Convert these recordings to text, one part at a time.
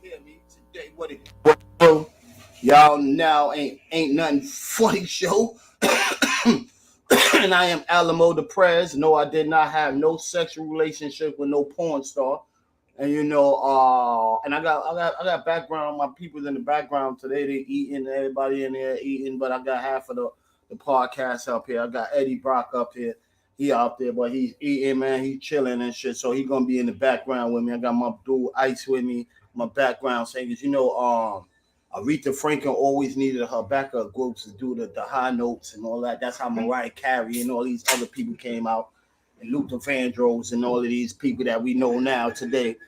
Hear me today? What y'all now ain't nothing funny show. And I am Alamo the Prez. No, I did not have no sexual relationship with no porn star. And and I got background. My people's in the background today. They eating. Everybody in there eating. But I got half of the podcast up here. I got Eddie Brock up here. He out there, but he's eating, man. He's chilling and shit. So he gonna be in the background with me. I got my dude Ice with me. My background singers. Aretha Franklin always needed her backup groups to do the high notes and all that. That's how Mariah Carey and all these other people came out, and Luther Vandross and all of these people that we know now today.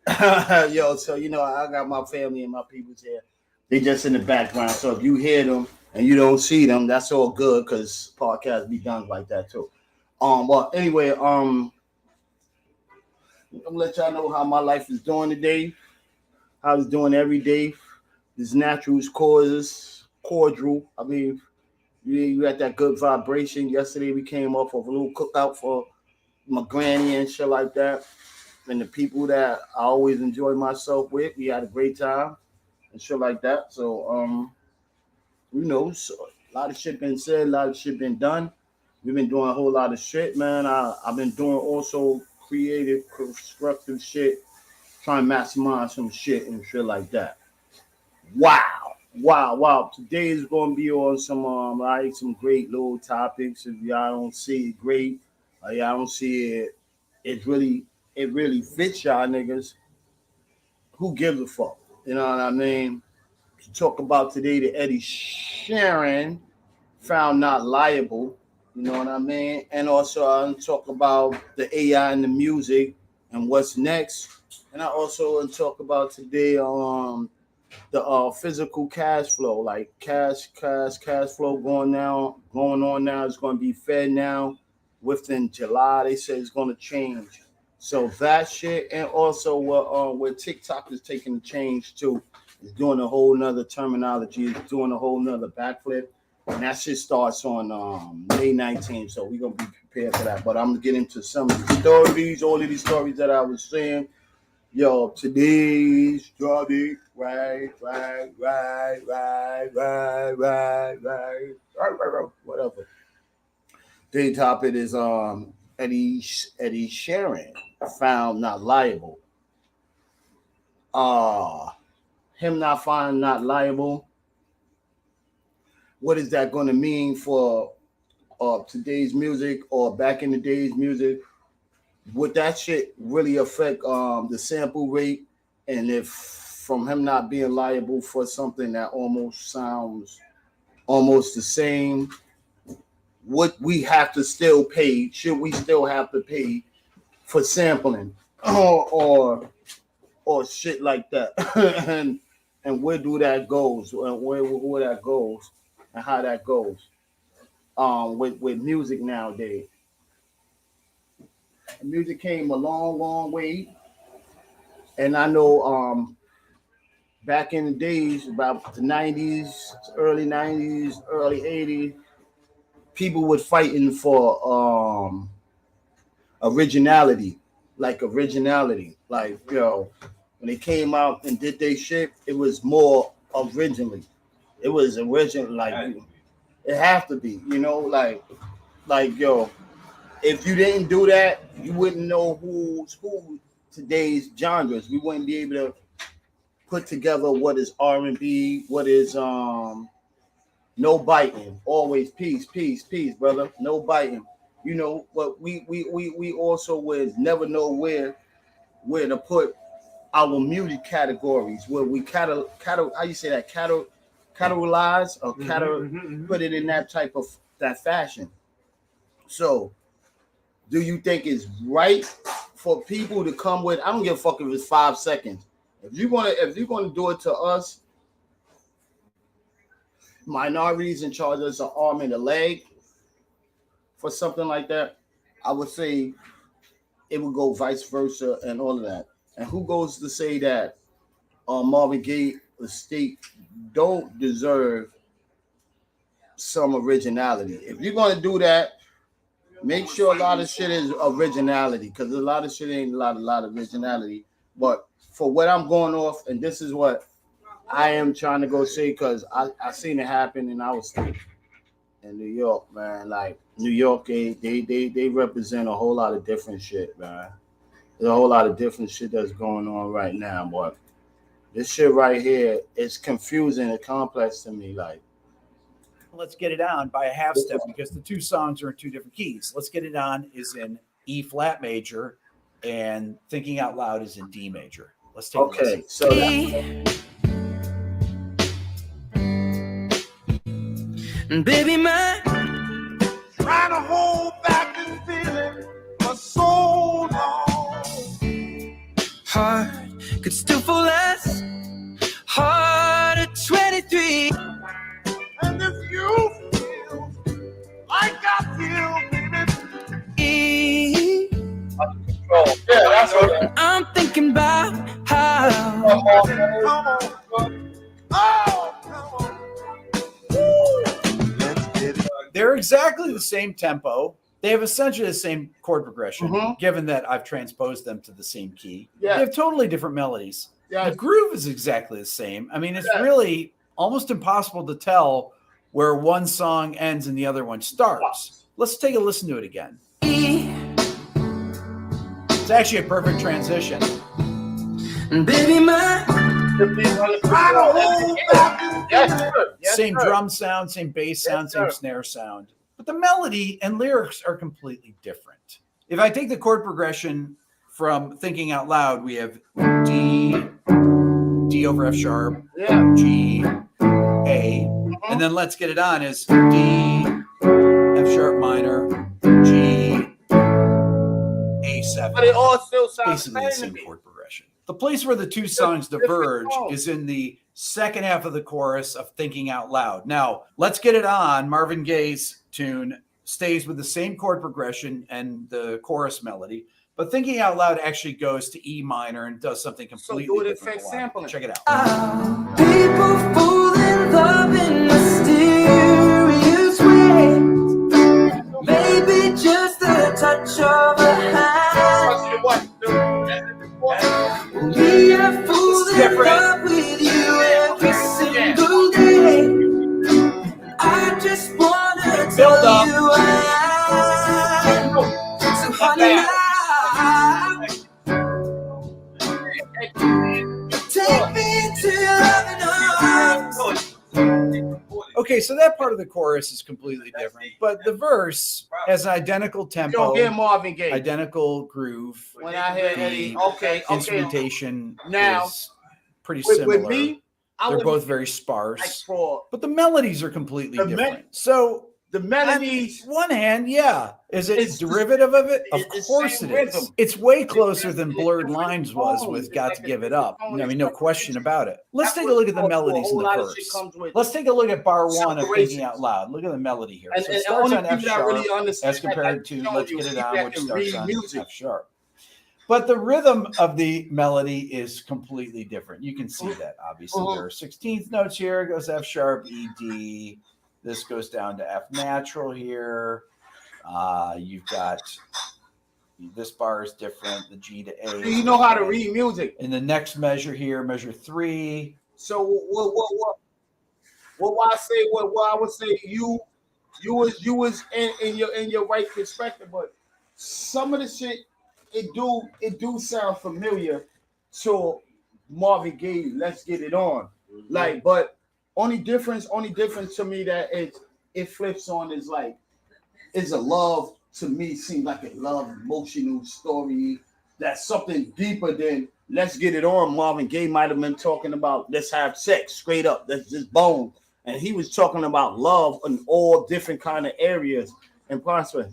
So I got my family and my peoples here. They just in the background. So if you hear them and you don't see them, that's all good because podcasts be done like that too. But anyway, I'm gonna let y'all know how my life is doing today. How it's doing every day. This natural causes cordial. I mean, you had that good vibration. Yesterday we came off of a little cookout for my granny and shit like that. And the people that I always enjoy myself with, we had a great time and shit like that. So a lot of shit been said, a lot of shit been done. We've been doing a whole lot of shit, man. I've been doing also creative, constructive shit, trying to maximize some shit and shit like that. Wow. Wow. Today is gonna be on some great little topics. If y'all don't see it great, y'all don't see it, it really fits y'all niggas. Who gives a fuck? You know what I mean? To talk about today the Eddie Sheeran found not liable. You know what I mean? And also I'm talk about the AI and the music and what's next. And I also want to talk about today the physical cash flow, like cash flow going on now. It's going to be Fednow within July. They say it's going to change. So that shit, and also what TikTok is taking the change too, is doing a whole nother terminology, is doing a whole nother backflip, and that shit starts on May 19th. So we're gonna be prepared for that. But I'm gonna get into some of the stories, all of these stories that I was saying. Yo, today's topic, whatever. Today's topic is Eddie Sheeran found not liable. Uh Him not found not liable. What is that going to mean for today's music or back in the days music? Would that shit really affect the sample rate? And if from him not being liable for something that almost sounds almost the same, would we have to still pay? Should we still have to pay for sampling or shit like that? and where do that goes? Where that goes and how that goes? With music nowadays, music came a long way, and I know back in the days, about the 90s, early 80s, people were fighting for originality. Like, when they came out and did their shit, it was more originally. It was original, like, it have to be, if you didn't do that, you wouldn't know who's who today's genres. We wouldn't be able to put together what is R&B, what is no biting, always peace, brother, no biting. But we also would never know where to put our music categories, where we cattle how you say that, categorize or put it in that type of that fashion. So do you think it's right for people to come with? I don't give a fuck if it's 5 seconds. If you're gonna do it to us, minorities, and charge us an arm and a leg for something like that, I would say it would go vice versa and all of that. And who goes to say that Marvin Gaye estate don't deserve some originality? If you're gonna do that, make sure a lot of shit is originality, because a lot of shit ain't a lot of originality. But for what I'm going off, and this is what I am trying to go see, because I seen it happen, and I was in New York, man. Like New York, they represent a whole lot of different shit, man. There's a whole lot of different shit that's going on right now, but this shit right here is confusing and complex to me. Like, Let's Get It On by a half step, because the two songs are in two different keys. Let's Get It On is in E flat major, and Thinking Out Loud is in D major. Let's take a listen. So baby, my trying to hold back this feeling for so long. heart could still fall less hard at 23. And if you feel like I feel, baby, yeah, that's what I'm thinking about how come on. Oh, come on. Woo. Let's get it. They're exactly the same tempo. They have essentially the same chord progression, given that I've transposed them to the same key. Yeah. They have totally different melodies. Yeah. The groove is exactly the same. I mean, it's really almost impossible to tell where one song ends and the other one starts. Let's take a listen to it again. It's actually a perfect transition. baby, my Trying to hold back this feeling. Same drum sound, same bass sound, same snare sound. But the melody and lyrics are completely different. If I take the chord progression from Thinking Out Loud, we have D over F sharp, G, A, and then Let's Get It On is D, F sharp minor, G, A7. But it all still sounds Basically the same chord progression. The place where the two songs diverge is in the second half of the chorus of Thinking Out Loud. Now, Let's Get It On, Marvin Gaye's tune, stays with the same chord progression and the chorus melody, but Thinking Out Loud actually goes to E minor and does something completely do it different. effect sampling. Check it out. people fall in love in mysterious ways. Maybe just a touch of a hand. We are fools in love with you every single day. I just wanna Build tell up. you I am. So honey, take me to your loving arms. Okay, so that part of the chorus is completely different, but the verse has an identical You don't tempo, get Marvin Gaye. identical groove. When I hear The Eddie, okay. instrumentation Now, is pretty With similar. me, They're would both very like sparse, for but the melodies are completely The different. So the melodies. on one hand, yeah. Is it It's derivative of it? Of it's course same it is. rhythm. It's way closer than it's Blurred different Lines was tones. with It's Got like to a Give It different Up. tone. I mean, no question about it. Let's That's take a what look at the a melodies in whole the lot of shit verse. comes with. Let's take a look at bar one of Thinking Separations. Out Loud. Look at the melody here. And, So it and starts only on F people that sharp really understand as compared to that, Let's you Get It people On, that which can starts read on music. F sharp. But the rhythm of the melody is completely different. You can see that, obviously. There are 16th notes here. It goes F sharp, E, D. This goes down to F natural here. You've got this bar is different. The G to A. You know how to read music. In the next measure here, measure 3. So what I say? What I would say? You was in your right perspective, but some of the shit it do sound familiar to Marvin Gaye. Let's Get It On. Like, but only difference to me that it flips on is like is a love to me seems like a love emotional story that's something deeper than Let's Get It On. Marvin Gaye might have been talking about let's have sex straight up. That's just bone. And he was talking about love in all different kind of areas. And possibly,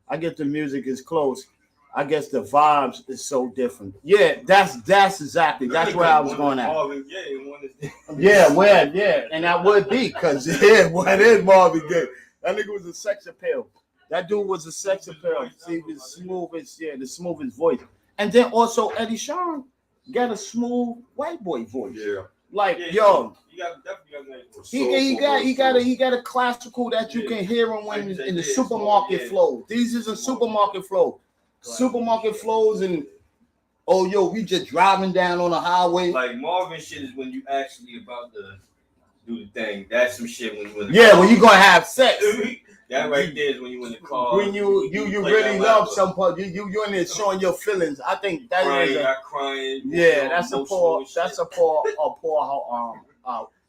I get the music is close. I guess the vibes is so different. Yeah, that's exactly where I was going at. Yeah, and that would be because what is Marvin Gaye? That nigga was a sex appeal. That dude was a sex appeal. See, the smoothest voice. And then also Eddie Sheeran got a smooth white boy voice. Yeah. Like yo, he got a classical that you can hear him when in the supermarket flow. These is a supermarket flow. Supermarket flows and Oh, yo, we just driving down on the highway. Like Marvin shit is when you actually about to do the thing. That's some shit when you in the Yeah, car. when you gonna have sex. That right there is when you in the car. When you really love somebody, you in there showing your feelings. I think that crying, is crying. yeah, that's a poor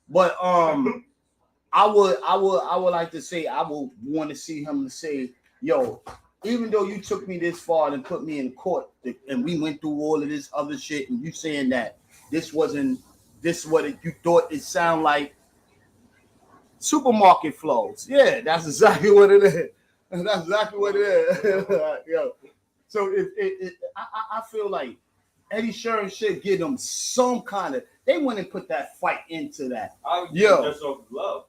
but I would like to say I would want to see him to say, yo, even though you took me this far and put me in court and we went through all of this other shit and you saying that this wasn't this what you thought it sound like. Supermarket flows. Yeah, that's exactly what it is. That's exactly what it is. Yo. So I feel like Eddie Sheeran should give them some kind of. They wouldn't put that fight into that. Just off of love.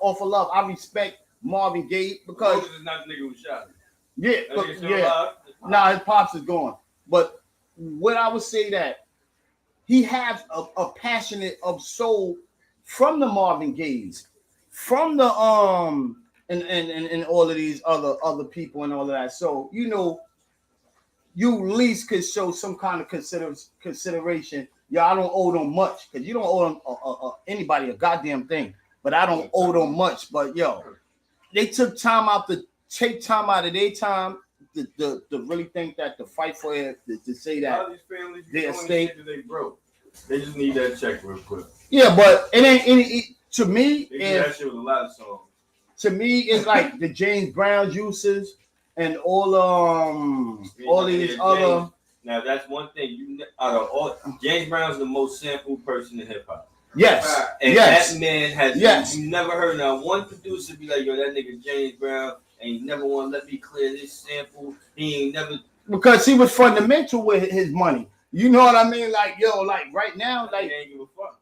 Off of love. I respect Marvin Gaye because Moses is not the nigga who shot him. Yeah, Nah, his pops is gone. But what I would say that he has a passionate of soul from the Marvin Gayes. From the and all of these other people and all of that. So you know, you at least could show some kind of consideration. Yeah, I don't owe them much because you don't owe them anybody a goddamn thing. But I don't owe them much. But yo, they took time out to take time out of their time to really think that to fight for it to say that all these families their estate they broke. They just need that check real quick. Yeah, but it ain't any. To me, that shit with a lot of songs. To me, it's like the James Brown juices and all these other. Now that's one thing. James Brown's the most sampled person in hip hop. Yes, and that man has. Yes. You never heard now one producer be like, "Yo, that nigga James Brown ain't never want to let me clear this sample." He ain't never because he was fundamental with his money. You know what I mean? Like yo, like right now, like. He ain't give a fuck.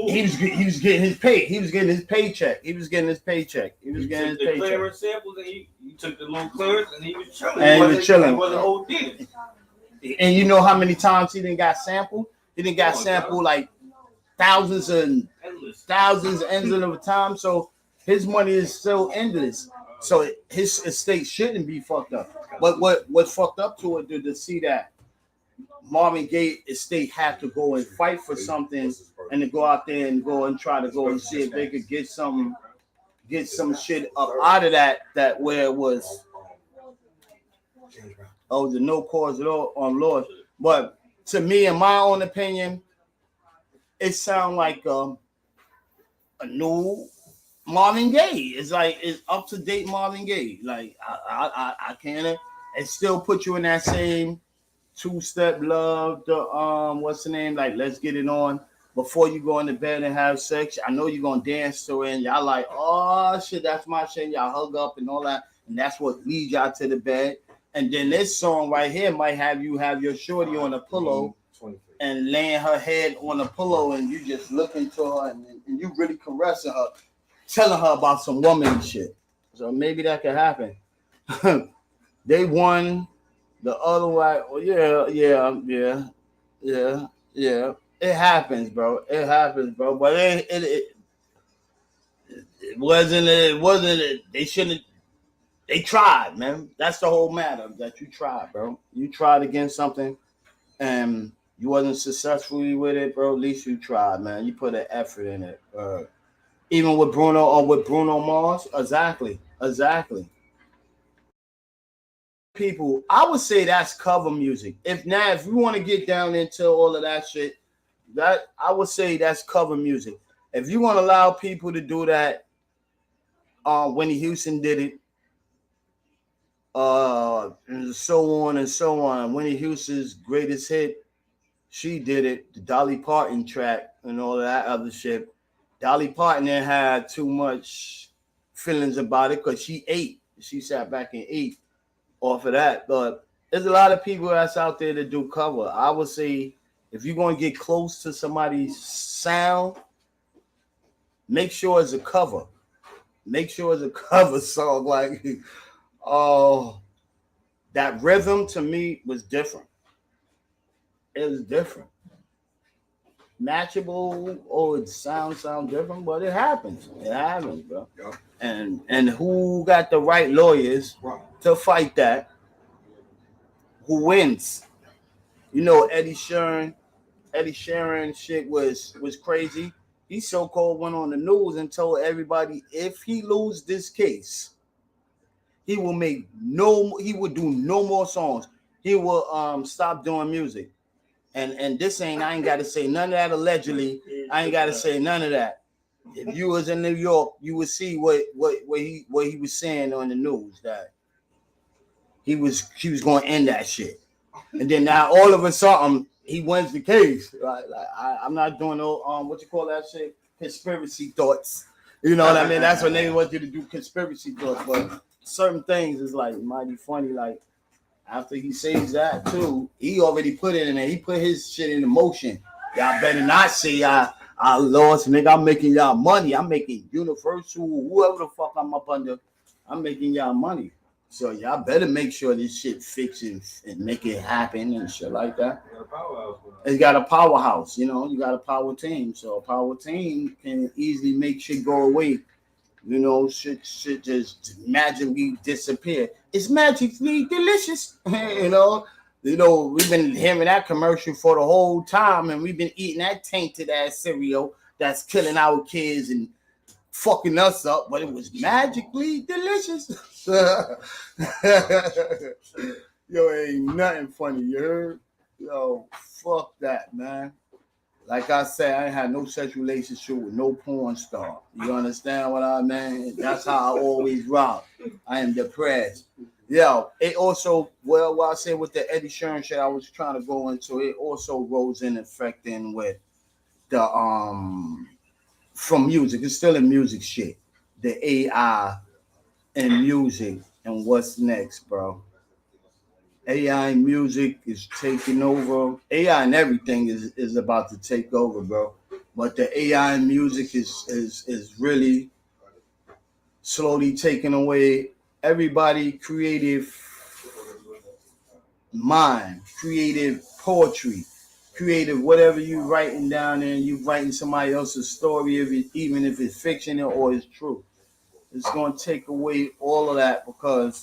He was getting his pay. He was getting his paycheck. He was getting his paycheck. He took the clearance samples and he took the little clearance and he was chilling. He wasn't OD. And you know how many times he didn't got sampled? He didn't got sampled like thousands of a time. So his money is still endless. So his estate shouldn't be fucked up. But what's fucked up to it to see that Marvin Gaye estate had to go and fight for something and to go out there and go and try to go and see if they could get some shit up out of that where it was the no cause at all on Lord. But to me, in my own opinion, it sounds like a new Marvin Gaye. It's like it's up to date Marvin Gaye. Like I can't. It still put you in that same two-step love. The what's the name? Like let's get it on before you go into bed and have sex. I know you're gonna dance to it. And y'all like, oh shit, that's my shit. Y'all hug up and all that, and that's what leads y'all to the bed. And then this song right here might have you have your shorty on a pillow and laying her head on a pillow, and you just looking to her and you really caressing her, telling her about some woman shit. So maybe that could happen. They won. The other way, well, yeah. It happens, bro. But it wasn't. They shouldn't. They tried, man. That's the whole matter. That you tried, bro. You tried against something, and you wasn't successfully with it, bro. At least you tried, man. You put an effort in it. Even with Bruno Mars, exactly. People, I would say that's cover music. If you want to get down into all of that shit, that I would say that's cover music. If you want to allow people to do that, Whitney Houston did it, and so on and so on. Whitney Houston's greatest hit, she did it. The Dolly Parton track and all that other shit. Dolly Parton didn't have too much feelings about it because she ate. She sat back and ate off of that. But there's a lot of people that's out there that do cover. I would say if you're going to get close to somebody's sound, make sure it's a cover. Make sure it's a cover song. Like, that rhythm to me was different. It was different. Matchable, it sounds different, but it happens. It happens, bro. Yeah. And who got the right lawyers to fight that? Who wins? You know, Eddie Sheeran shit was crazy. He so-called went on the news and told everybody if he lose this case, he will he will do no more songs. He will stop doing music. And this I ain't gotta say none of that allegedly. I ain't gotta say none of that. If you was in New York, you would see what he was saying on the news that he was going to end that shit. And then now all of a sudden he wins the case. Like I'm not doing no what you call that shit, conspiracy thoughts. You know what I mean? That's what they want you to do, conspiracy thoughts. But certain things is like mighty funny. Like after he says that too, he already put it in there. He put his shit in motion. Y'all better not say I lost, nigga. I'm making y'all money. I'm making Universal, whoever the fuck I'm up under. I'm making y'all money. So y'all better make sure this shit fixes and make it happen and shit like that. It's got a powerhouse, you know. You got a power team, so a power team can easily make shit go away. You know, shit just magically disappear. It's magically delicious, you know. You know, we've been hearing that commercial for the whole time, and we've been eating that tainted ass cereal that's killing our kids and fucking us up, but it was magically delicious. Yo, ain't nothing funny, you heard? Yo, fuck that, man. Like I said, I ain't had no sexual relationship with no porn star. You understand what I mean? That's how I always rock. I am depressed. Yo, it also, well, what I said with the Eddie Sheeran shit, I was trying to go into it. Also goes in affecting with the from music. It's still in music shit. The AI and music and what's next, bro. AI and music is taking over. AI and everything is about to take over, bro. But the AI and music is really slowly taking away everybody creative mind, creative poetry, creative whatever you writing down there, and you writing somebody else's story, even if it's fiction or it's true. It's gonna take away all of that because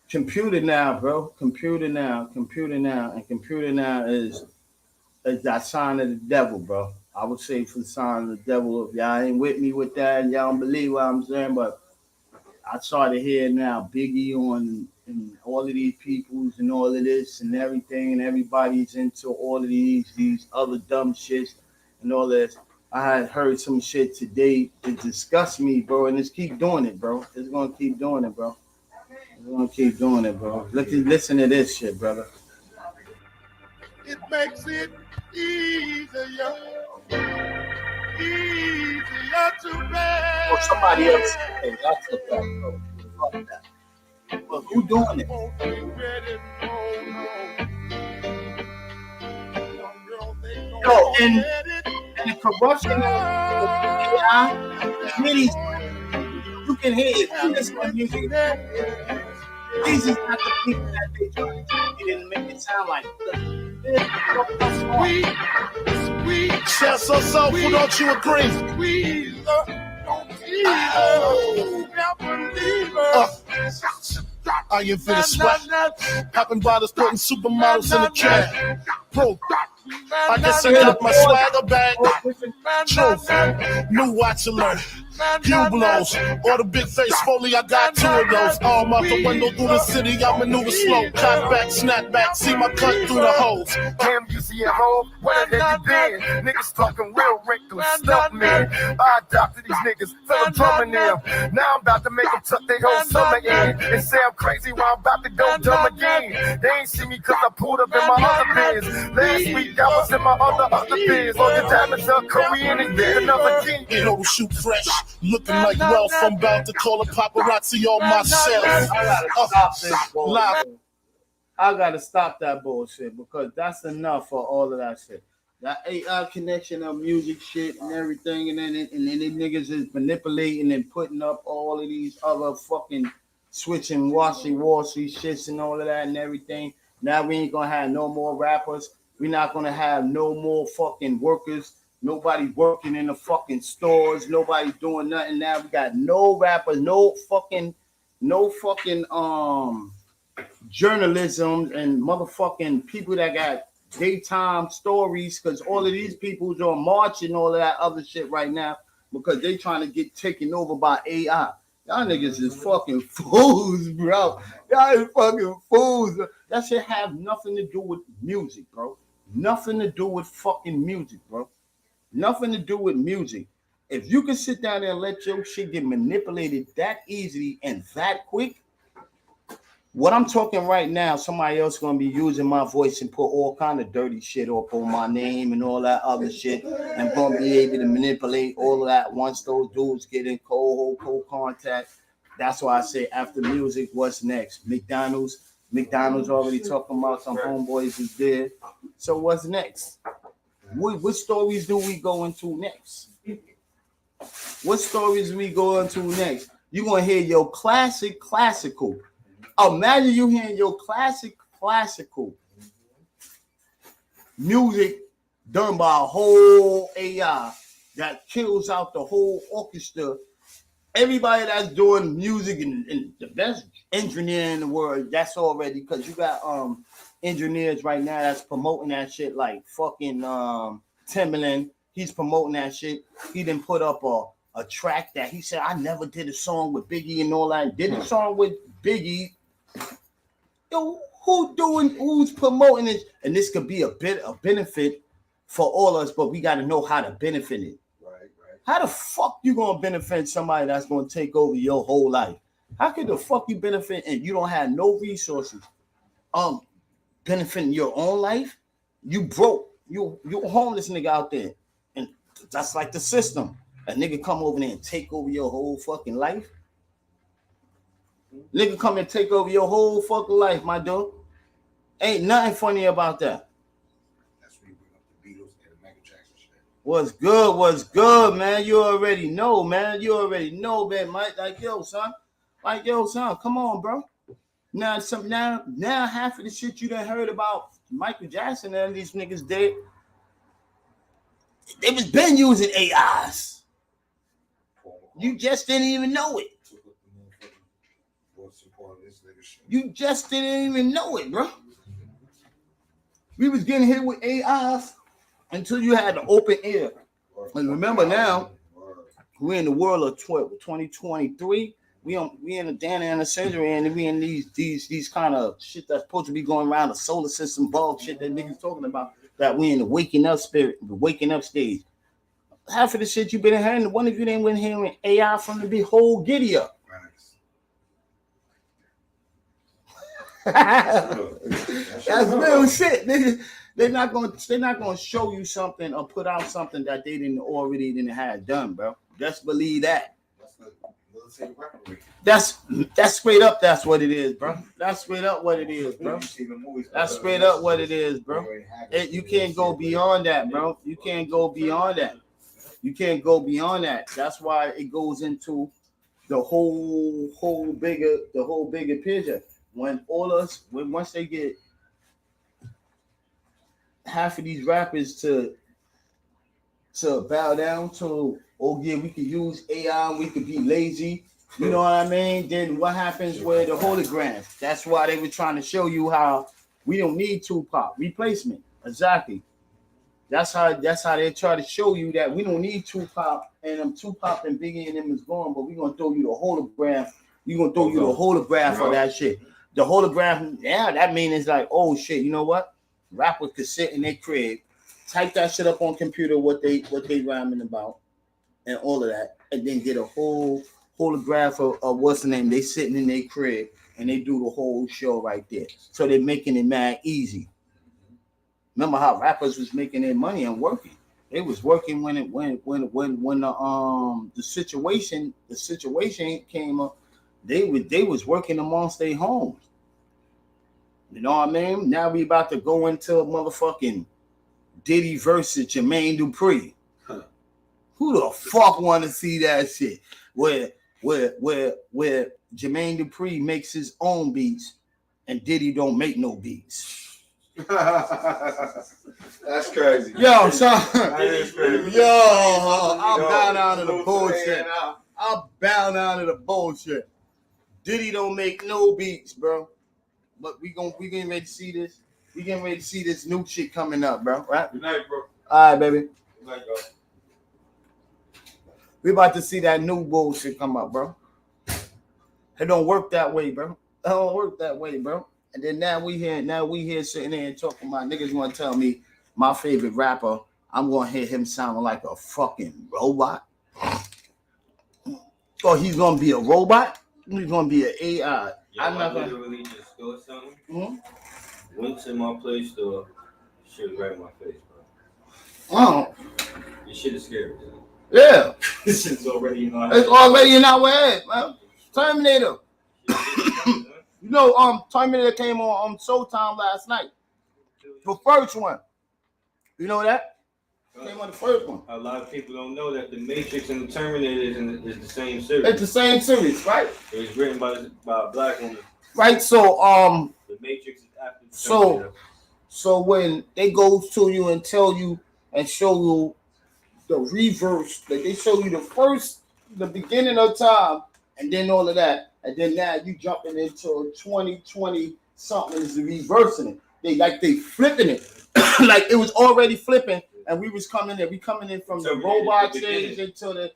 computer now, bro. Computer now is that sign of the devil, bro. I would say for the sign of the devil. If y'all ain't with me with that and y'all don't believe what I'm saying, but I started hearing now Biggie on and all of these peoples and all of this and everything, and everybody's into all of these other dumb shits and all this. I had heard some shit today that disgusts me, bro, and it's keep doing it, bro. It's gonna keep doing it, bro. It's gonna keep doing it, bro. Listen to this shit, brother. It makes it easier to bear. Or somebody else. Hey, I took that, bro. Fuck that. But who doing it? Yo, and the corruption of AI, really, you can hear it. You listen to music. These is not the people that they trying to get and make it sound like. Sweet, share so soulful, don't you agree? Squeeze, I am finna sweat. Popping bottles, putting supermodels in the cab. Pro. I guess I got my swagger back. Truth. New watch alert. Hublows, or the big face Foley, I got two of those. Arm out the window through the city, I maneuver slow. Cut back, snap back, see my cut through the holes. Damn, you see at home, where have you been? Niggas talking real reckless stuff, man. I adopted these niggas, fell a drum in them. Now I'm about to make them tuck their whole summer in. And say I'm crazy while I'm about to go dumb again. They ain't see me cause I pulled up in my other bins. Last week I was in my other bins. On the diamonds of Korean and get another king. You know, shoot fresh. Looking like Ralph, I'm about to call a paparazzi on myself. I gotta stop this bullshit. I gotta stop that bullshit because that's enough for all of that shit. That AI connection of music shit and everything, and then the niggas is manipulating and putting up all of these other fucking switching washy shits and all of that and everything. Now we ain't gonna have no more rappers. We're not gonna have no more fucking workers. Nobody working in the fucking stores. Nobody doing nothing now. We got no rappers, no fucking journalism and motherfucking people that got daytime stories, because all of these people are on march and all of that other shit right now because they trying to get taken over by AI. Y'all niggas is fucking fools, bro. Y'all is fucking fools. That shit have nothing to do with music, bro. Nothing to do with fucking music, bro. Nothing to do with music. If you can sit down there and let your shit get manipulated that easily and that quick, what I'm talking right now, somebody else gonna be using my voice and put all kind of dirty shit up on my name and all that other shit, and gonna be able to manipulate all of that once those dudes get in cold contact. That's why I say after music, what's next? McDonald's already talking about some homeboys is there. So what's next? What stories do we go into next? What stories we go into next? You gonna hear your classical. Imagine you hearing your classical music done by a whole AI that kills out the whole orchestra. Everybody that's doing music and the best engineer in the world, that's already, because you got engineers right now that's promoting that shit, like fucking Timbaland. He's promoting that shit. He didn't put up a track that he said, I never did a song with Biggie and all that. Did a song with Biggie. Yo, who's promoting it? And this could be a benefit for all of us, but we got to know how to benefit it. Right. How the fuck you gonna benefit somebody that's gonna take over your whole life? How could the fuck you benefit and you don't have no resources? Benefiting your own life? You broke. You a homeless nigga out there. And that's like the system. A nigga come over there and take over your whole fucking life. Nigga come and take over your whole fucking life, my dude. Ain't nothing funny about that. That's when you bring up the Beatles and the Michael Jackson shit. What's good, man? You already know, man, Mike. Like, yo, son, come on, bro. Now half of the shit you done heard about Michael Jackson and these niggas dead, they was been using AIs. You just didn't even know it. You just didn't even know it, bro. We was getting hit with AIs until you had the open ear. And remember now, we're in the world of 2023. We in a damn in a century, and we in these kind of shit that's supposed to be going around the solar system bug shit that niggas talking about. That we in the waking up spirit, the waking up stage. Half of the shit you've been hearing, one of you didn't been hearing AI from the whole giddy up. That's real shit. They're not gonna show you something or put out something that they didn't have done, bro. Just believe that. That's straight up. That's what it is, bro. That's straight up what it is, bro. That's straight up what it is, bro. You can't go beyond that, bro. You can't go beyond that. You can't go beyond that. That's why it goes into the whole bigger picture. When once they get half of these rappers to bow down to, oh yeah, we could use AI, we could be lazy, you know what I mean? Then what happens with the holograms? That's why they were trying to show you how we don't need Tupac replacement. Exactly. That's how they try to show you that we don't need Tupac, and Tupac and Biggie and them is gone, but we're gonna throw you the holograph. We're gonna throw you the holograph for that shit. The holograph, yeah, that means it's like, oh shit, you know what? Rappers could sit in their crib, type that shit up on computer, what they rhyming about, and all of that, and then get a whole holograph of what's the name? They sitting in their crib and they do the whole show right there. So they're making it mad easy. Remember how rappers was making their money and working? They was working when the situation came up. They was working amongst their homes. You know what I mean? Now we about to go into a motherfucking Diddy versus Jermaine Dupri. Huh. Who the fuck want to see that shit? Where Jermaine Dupri makes his own beats and Diddy don't make no beats. That's crazy. Yo, son. That is crazy. Yo, I'm bow down to the bullshit. I'm bow down to the bullshit. Diddy don't make no beats, bro. but we getting ready to see this. We getting ready to see this new shit coming up, bro. Right? Good night, bro. All right, baby. Good night, bro. We about to see that new bullshit come up, bro. It don't work that way, bro. It don't work that way, bro. And then now we here sitting there and talking about niggas want to tell me my favorite rapper. I'm gonna hear him sounding like a fucking robot. Or he's gonna be a robot. He's gonna be an AI. I'm not gonna literally just go something. Mm-hmm. Went to my Play Store. Shit was right in my face, bro. Oh. This shit is scary. Yeah. This shit's already in our head. It's already in our head, man. Terminator. You know, Terminator came on Showtime last night. The first one. You know that? Came on the first one. A lot of people don't know that the Matrix and the Terminator is the same series. It's the same series, right? It was written by a black woman. Right. So the Matrix is after the Terminator. So when they go to you and tell you and show you the reverse, like they show you the beginning of time, and then all of that, and then now you jumping into 2020 something is reversing it. They flipping it, like it was already flipping, and we coming in from the robot stage into the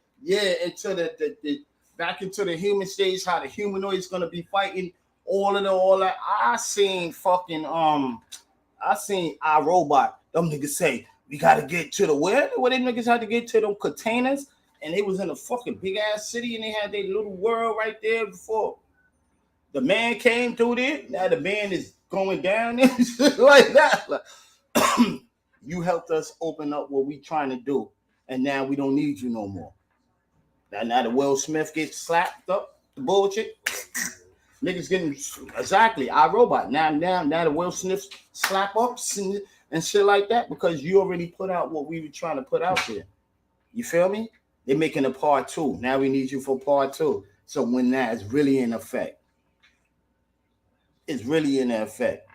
back into the human stage. How the humanoid's gonna be fighting all that. I seen iRobot. Them niggas say we gotta get to the where them niggas had to get to them containers, and they was in a fucking big ass city, and they had their little world right there before the man came through there. Now the man is going down and shit like that. Like, you helped us open up what we trying to do, and now we don't need you no more. Now the Will Smith gets slapped up, the bullshit. Niggas getting exactly iRobot. Now the Will Smith slap ups and shit like that, because you already put out what we were trying to put out there. You feel me? They're making a part 2. Now we need you for part 2. So when that is really in effect, it's really in effect.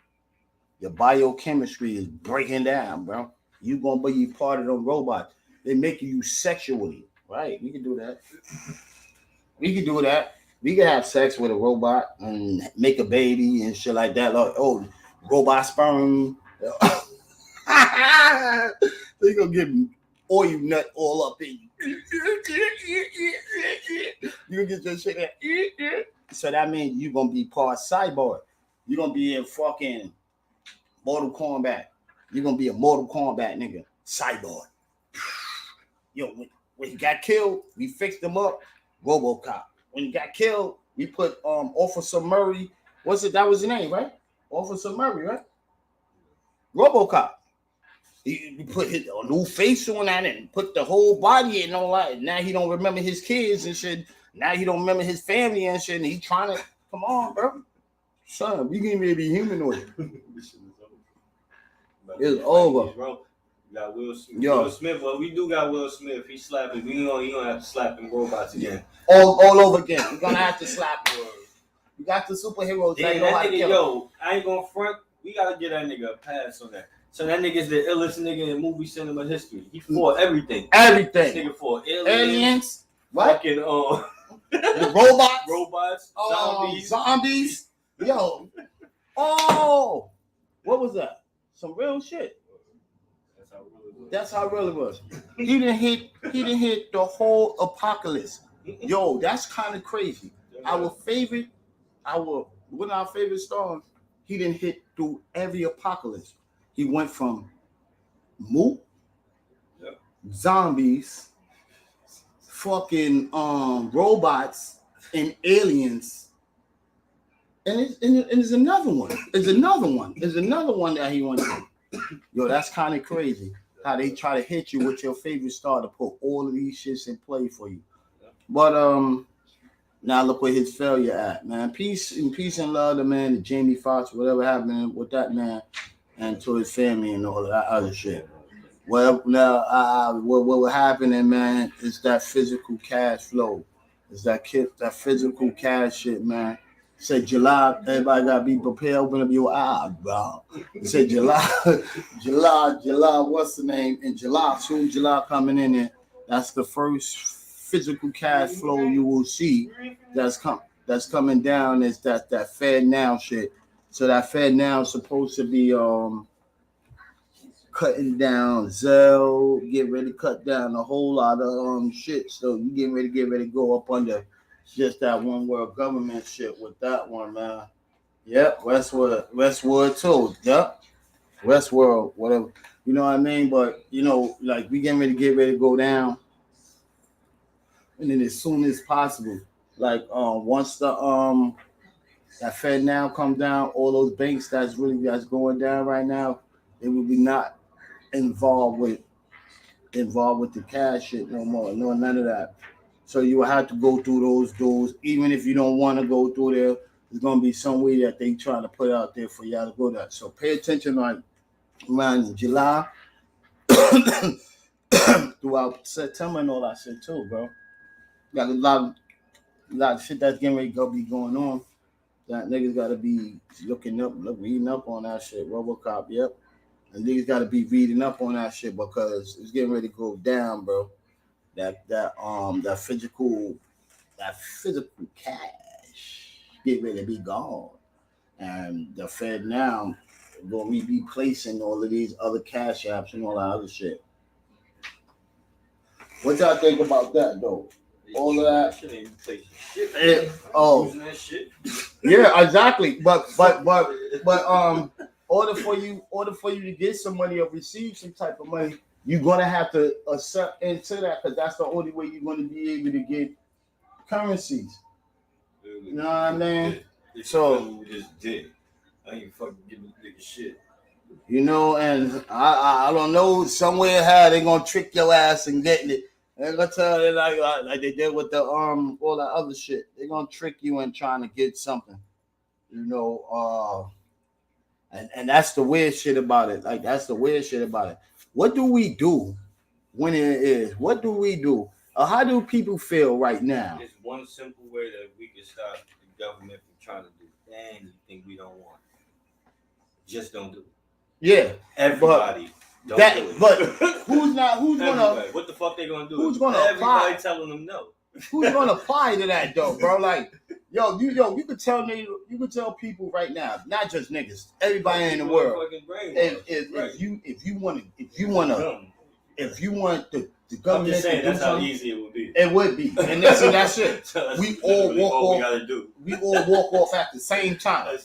Your biochemistry is breaking down, bro. You gonna be part of them robots. They making you sexually, right? We can do that. We can do that. We can have sex with a robot and make a baby and shit like that. Like, oh, robot sperm. They gonna get oil nut all up in you. You gonna get your shit there. So that means you gonna be part cyborg. You gonna be in fucking Mortal Kombat. You're gonna be a Mortal Kombat nigga. Cyborg. Yo, when he got killed, we fixed him up. RoboCop. When he got killed, we put Officer Murray. What's it? That was his name, right? Officer Murray, right? RoboCop. He put a new face on that and put the whole body in all that. Now he don't remember his kids and shit. Now he don't remember his family and shit. And he trying to come on, bro. Son, we can be humanoid. It's over. Bro. You got Will Smith. Yo. Will Smith. Well, we do got Will Smith. He slapping. You don't have to slap them robots again. All over again. We're gonna have to slap him. We got the superheroes. Yeah, that nigga, yo, I ain't gonna front. We gotta get that nigga a pass on that. So that nigga's the illest nigga in movie cinema history. He fought everything. Everything. This nigga fought aliens. What? Fucking the robots. Zombies. Yo. Oh. What was that? Some real shit. That's how real it was. He didn't hit the whole apocalypse. Yo, that's kind of crazy. One of our favorite stars, he didn't hit through every apocalypse. He went from zombies, fucking robots, and aliens. And there's another one. There's another one that he went to. Yo, that's kind of crazy how they try to hit you with your favorite star to put all of these shits in play for you. But now look where his failure at, man. Peace and love to man, to Jamie Foxx, whatever happened with that man, and to his family and all of that other shit. Well, now what will happen, man, is that physical cash flow. Is that physical cash shit, man. Say July, everybody gotta be prepared. Open up your eyes, bro. Say July, what's the name? In July, soon July coming in there. That's the first physical cash flow you will see that's coming down. Is that Fednow shit. So that Fednow is supposed to be cutting down Zell, get ready to cut down a whole lot of shit. So you get ready to go up under just that one world government shit with that one, man. Yep, Westworld too. Yep, Westworld, whatever. You know what I mean? But like we get ready to go down, and then as soon as possible, like once the that Fednow comes down, all those banks that's going down right now, they will be not involved with the cash shit no more. No, none of that. So you will have to go through those doors, even if you don't want to go through there. There's gonna be some way that they try to put out there for y'all to go there. So pay attention, like around July throughout September and all that shit too, bro. Got a lot of shit that's getting ready to be going on. That niggas gotta be reading up on that shit. RoboCop, yep. And niggas gotta be reading up on that shit because it's getting ready to go down, bro. That physical cash get ready to be gone. And the Fednow gonna be replacing all of these other cash apps and all that other shit. What y'all think about that though? All of that shit ain't replacing shit. Using that shit. Yeah, exactly. But order for you to get some money or receive some type of money, you're gonna have to accept into that because that's the only way you're gonna be able to get currencies. You know what I mean? So just did. I ain't fucking giving nigga shit. And I don't know somewhere how they gonna trick your ass and getting it. They're gonna tell you like they did with the all that other shit. They're gonna trick you in trying to get something. And that's the weird shit about it. Like that's the weird shit about it. What do we do when it is? What do we do? How do people feel right now? There's one simple way that we can stop the government from trying to do anything we don't want. Just don't do it. Yeah, everybody. But who's gonna? What the fuck they gonna do? Who's gonna everybody apply? Telling them no. Who's gonna apply to that though, bro? Like, you could tell people right now, not just niggas, everybody in the world. If you want the government, I'm just saying to do that's how easy it would be. It would be, and that's it. So we all walk off. We gotta do. We all walk off at the same time,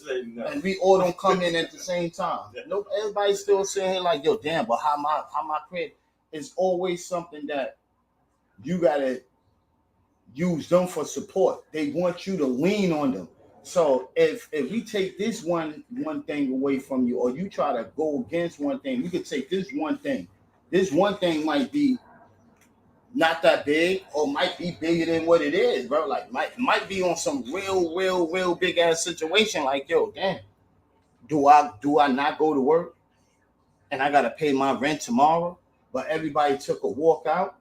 and we all don't come in at the same time. Nope, everybody's still sitting here like, yo, damn, but how my credit? It's always something that you gotta use them for support. They want you to lean on them. So if we take this one thing away from you, or you try to go against one thing, we could take this one thing. This one thing might be not that big, or might be bigger than what it is, bro. Like might be on some real big ass situation. Like, yo, damn, do I not go to work and I gotta pay my rent tomorrow? But everybody took a walk out.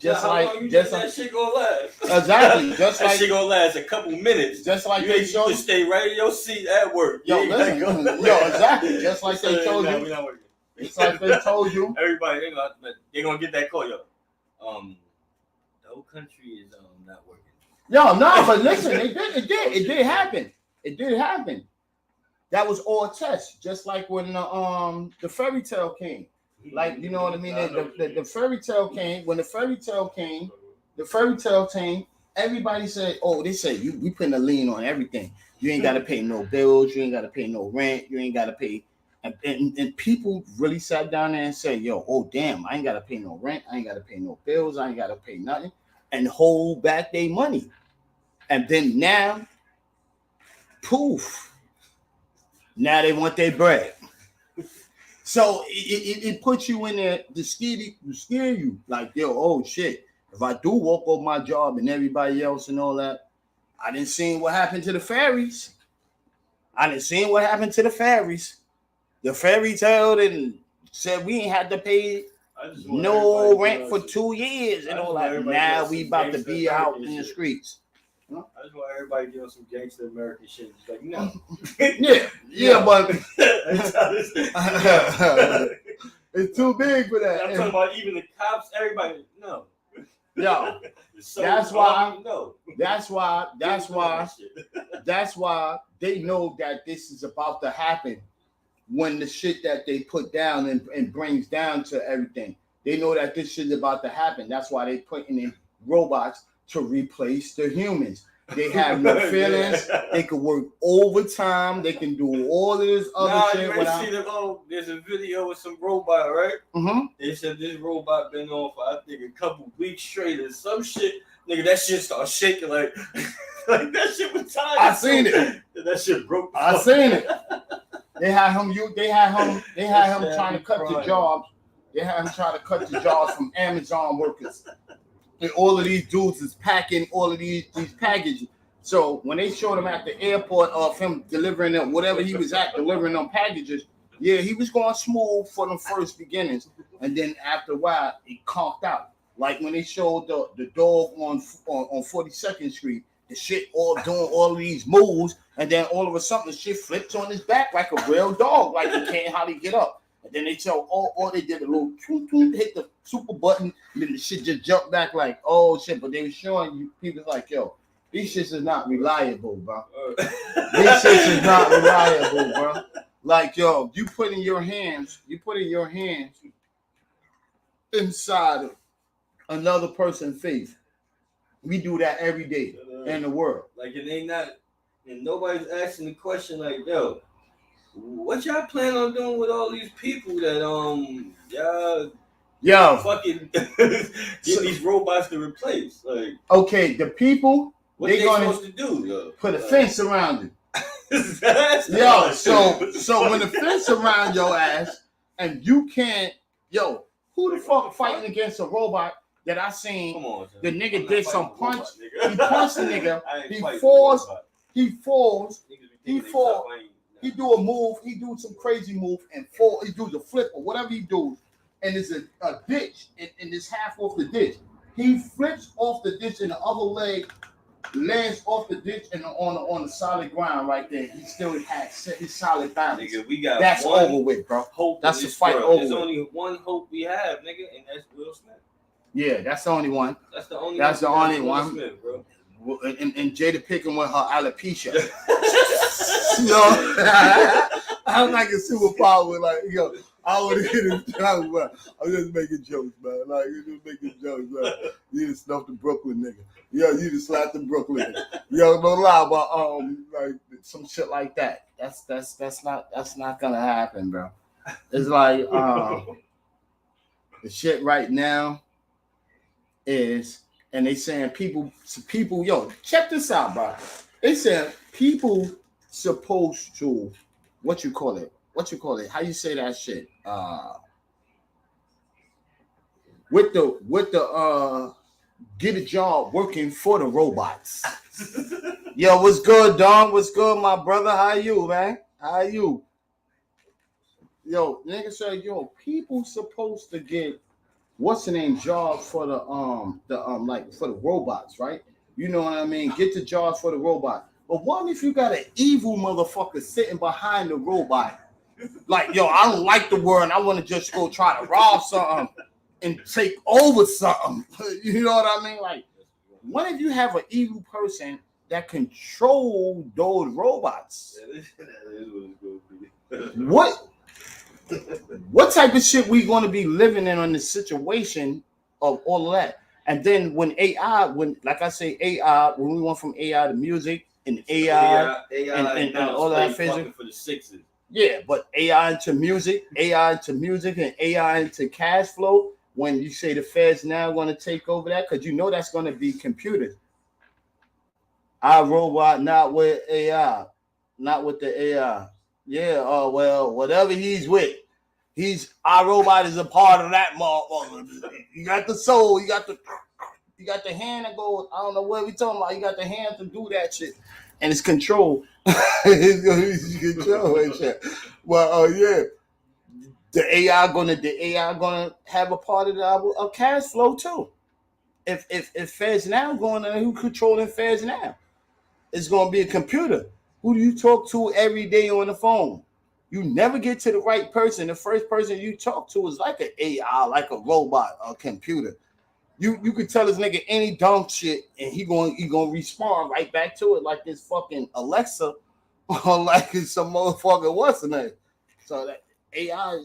That shit gonna last. Exactly. Just that shit gonna last a couple minutes. Just like you can stay right in your seat at work. Exactly. Just like they told you. We're not working. It's like they told you. Everybody, they're gonna get that call, yo. The whole country is not working. But listen, it did happen. It did happen. That was all test, just like when the fairy tale came. Like, you know what I mean? The fairy tale came. When the fairy tale came, everybody said, oh, they said we putting a lien on everything. You ain't gotta pay no bills, you ain't gotta pay no rent, you ain't gotta pay. And people really sat down there and said, yo, oh damn, I ain't gotta pay no rent, I ain't gotta pay no bills, I ain't gotta pay nothing, and hold back their money. And then now, poof, now they want their bread. So it puts you in there to scare you. Like, yo, oh shit, if I do walk off my job and everybody else and all that, I didn't see what happened to the fairies. The fairy tale and said we ain't had to pay no rent for 2 years and all that. Now we about to be out in the streets. I just want everybody to get on some gangster American shit. Just like, no. yeah, but it's too big for that. I'm talking about even the cops, everybody. No. Yo, so that's why that's why they know that this is about to happen when the shit that they put down and brings down to everything. They know that this shit is about to happen. That's why they putting in robots to replace the humans. They have no feelings. They can work overtime. They can do all of this other shit. You ain't see there's a video with some robot, right? Mm-hmm. They said this robot been on for, I think, a couple weeks straight or some shit. Nigga, that shit started shaking like that shit was tired. I seen it. That shit broke. I seen it. They had him trying to cut the jobs. They had him trying to cut the jobs from Amazon workers. And all of these dudes is packing all of these packages. So when they showed him at the airport of him delivering them, whatever he was at, delivering them packages, yeah, he was going smooth for the first beginnings. And then after a while, he conked out. Like when they showed the dog on 42nd Street, the shit all doing all of these moves, and then all of a sudden the shit flips on his back like a real dog, like he can't hardly get up. And then they show all they did a little hit the super button, and then the shit just jumped back like, oh shit. But they were showing you people like, yo, these shits is not reliable, bro. These shits is not reliable, bro. Like, yo, you put in your hands inside of another person's face. We do that every day in the world. Like, and nobody's asking the question like, yo, what y'all plan on doing with all these people that y'all fucking get these robots to replace? Like, okay, the people what they supposed to do? Yo? Put a fence around it. Yo, so when the fence around your ass and you can't, yo, who the fuck fighting against a robot that I seen? Come on, the nigga did some punch. Robot, he punched the nigga. He falls. He do a move. He do some crazy move and fall. He do the flip or whatever he do, and there's a ditch and it's half off the ditch. He flips off the ditch and the other leg lands off the ditch and on the solid ground right there. He still had his solid balance. Nigga, we got that's one over with, bro. Hope that's the fight over. There's only one hope we have, nigga, and that's Will Smith. Yeah, that's the only one. That's the only one. Smith, bro. And Jada Pinkett with her alopecia. You know, I'm like a superpower with like, yo, I would hit him. I'm just making jokes, man. Like, you just making jokes, man. You just snuffed the Brooklyn nigga. Yo, you just slapped the Brooklyn nigga. Yo, no lie about like some shit like that. That's not gonna happen, bro. It's like the shit right now is, and they saying people, yo, check this out, bro. They saying people supposed to, what you call it? How you say that shit? With the get a job working for the robots. Yo, what's good, Don? What's good, my brother? How you, man? How you? Yo, nigga said, yo, people supposed to get what's the name job for the like for the robots, right? You know what I mean? Get the job for the robot. But what if you got an evil motherfucker sitting behind the robot? Like, yo, I don't like the word and I want to just go try to rob something and take over something. You know what I mean? Like, what if you have an evil person that control those robots? What type of shit we going to be living in this situation of all of that? And then when like I say, AI, when we went from AI to music and AI and all that physics for the sixes. Yeah, but AI into music and AI into cash flow. When you say the Feds now going to take over that, because you know that's going to be computers. iRobot, not with AI, not with the AI. Yeah, well, whatever he's with, iRobot is a part of that motherfucker. You got the soul, you got the hand that goes, I don't know what we talking about. You got the hand to do that shit. And it's control. It's control and shit. Well, yeah. The AI gonna have a part of the cash flow too. If Feds now going on, who controlling Feds now? It's gonna be a computer. Who do you talk to every day on the phone? You never get to the right person. The first person you talk to is like an AI, like a robot, a computer. You could tell this nigga any dumb shit, and he gonna respond right back to it like this fucking Alexa, or like it's some motherfucker what's the name. So that AI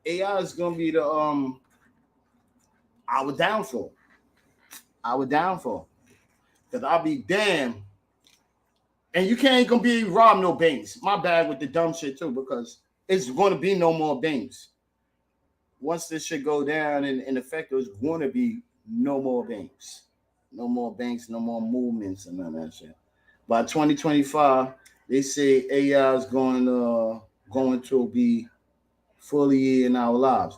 is gonna be the our downfall. Our downfall. Cause I'll be damned. And you can't gonna be rob no banks. My bad with the dumb shit too, because it's gonna be no more banks. Once this shit go down in effect, there's gonna be no more banks. No more banks, no more movements and none of that shit. By 2025, they say AI is going to be fully in our lives.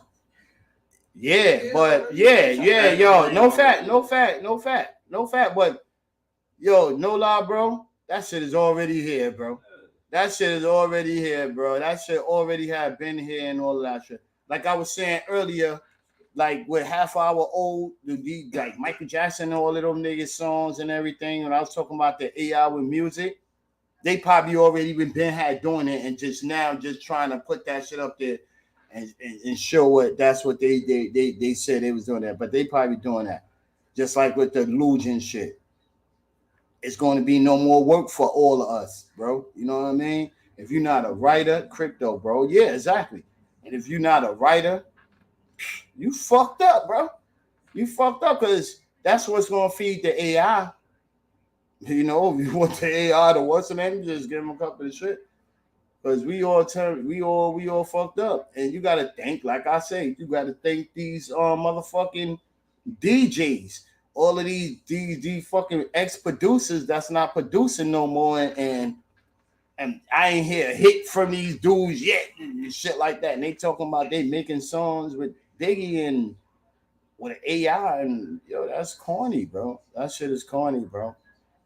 Yeah, but yo, no fact. But yo, no lie, bro. That shit is already here, bro. That shit already have been here and all of that shit. Like I was saying earlier, like with half hour old, like Michael Jackson and all of them niggas songs and everything. When I was talking about the AI with music, they probably already been had doing it and just now just trying to put that shit up there and show what that's what they said they was doing that, but they probably doing that. Just like with the illusion shit. It's going to be no more work for all of us, bro. You know what I mean? If you're not a writer, crypto, bro. Yeah, exactly. And if you're not a writer, you fucked up, bro. You fucked up because that's what's going to feed the AI. You know, if you want the AI to what's the name, just give them a couple of shit. Because we all fucked up. And you got to think, like I say, you got to think these motherfucking DJs. All of these fucking ex-producers that's not producing no more, and I ain't hear a hit from these dudes yet and shit like that. And they talking about they making songs with Biggie and with AI, and yo, that's corny, bro. That shit is corny, bro.